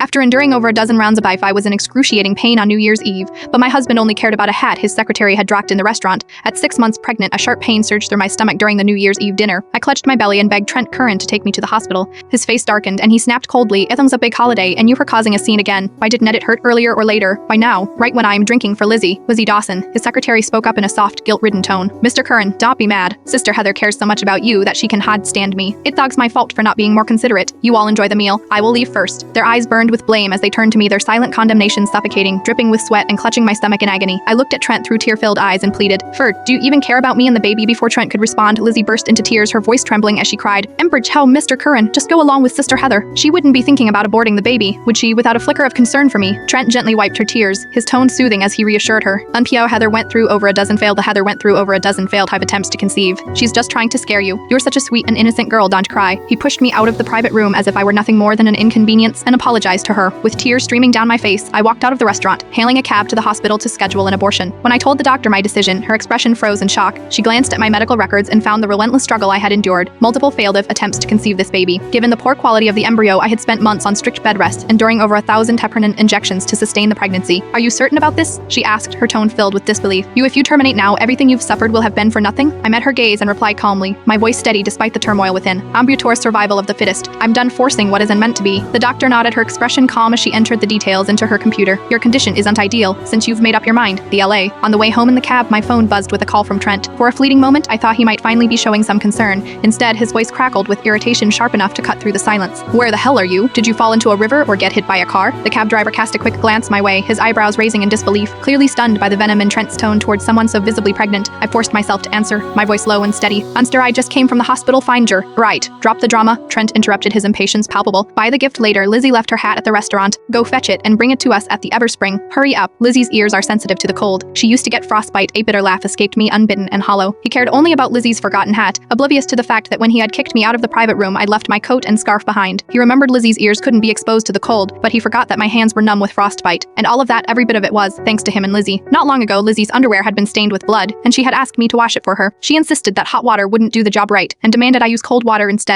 After enduring over a dozen rounds of IVF, I was in excruciating pain on New Year's Eve, but my husband only cared about a hat his secretary had dropped in the restaurant. At 6 months pregnant, a sharp pain surged through my stomach during the New Year's Eve dinner. I clutched my belly and begged Trent Curran to take me to the hospital. His face darkened, and he snapped coldly, "Ithem's a big holiday, and you were causing a scene again. Why didn't it hurt earlier or later? Why now? Right when I'm drinking for Lizzie Dawson." His secretary spoke up in a soft, guilt-ridden tone. "Mr. Curran, don't be mad. Sister Heather cares so much about you that she can hard stand me. It's my fault for not being more considerate. You all enjoy the meal. I will leave first." Their eyes burned with blame as they turned to me, their silent condemnation suffocating, dripping with sweat and clutching my stomach in agony. I looked at Trent through tear-filled eyes and pleaded, "Ferd, do you even care about me and the baby?" Before Trent could respond, Lizzie burst into tears, her voice trembling as she cried, "Embridge, how, Mr. Curran, just go along with Sister Heather. She wouldn't be thinking about aborting the baby, would she, without a flicker of concern for me?" Trent gently wiped her tears, his tone soothing as he reassured her. "Unpio Heather went through over a dozen failed hive attempts to conceive. She's just trying to scare you. You're such a sweet and innocent girl, don't cry." He pushed me out of the private room as if I were nothing more than an inconvenience and apologized to her. With tears streaming down my face, I walked out of the restaurant, hailing a cab to the hospital to schedule an abortion. When I told the doctor my decision, her expression froze in shock. She glanced at my medical records and found the relentless struggle I had endured, multiple failed attempts to conceive this baby. Given the poor quality of the embryo, I had spent months on strict bed rest, enduring over 1,000 heparin injections to sustain the pregnancy. "Are you certain about this?" she asked, her tone filled with disbelief. If you terminate now, everything you've suffered will have been for nothing?" I met her gaze and replied calmly, my voice steady despite the turmoil within. "Ambutor survival of the fittest. I'm done forcing what isn't meant to be." The doctor nodded, her expression calm as she entered the details into her computer. "Your condition isn't ideal, since you've made up your mind. The LA." On the way home in the cab, my phone buzzed with a call from Trent. For a fleeting moment, I thought he might finally be showing some concern. Instead, his voice crackled with irritation sharp enough to cut through the silence. "Where the hell are you? Did you fall into a river or get hit by a car?" The cab driver cast a quick glance my way, his eyebrows raising in disbelief, clearly stunned by the venom in Trent's tone towards someone so visibly pregnant. I forced myself to answer, my voice low and steady. "Unster, I just came from the hospital, find her." "Right. Drop the drama," Trent interrupted, his impatience palpable. "Buy the gift later." Lizzie left her hat at the restaurant. "Go fetch it and bring it to us at the Everspring. Hurry up." Lizzie's ears are sensitive to the cold. She used to get frostbite. A bitter laugh escaped me, unbidden and hollow. He cared only about Lizzie's forgotten hat, oblivious to the fact that when he had kicked me out of the private room, I'd left my coat and scarf behind. He remembered Lizzie's ears couldn't be exposed to the cold, but he forgot that my hands were numb with frostbite. And all of that, every bit of it was, thanks to him and Lizzie. Not long ago, Lizzie's underwear had been stained with blood, and she had asked me to wash it for her. She insisted that hot water wouldn't do the job right, and demanded I use cold water instead.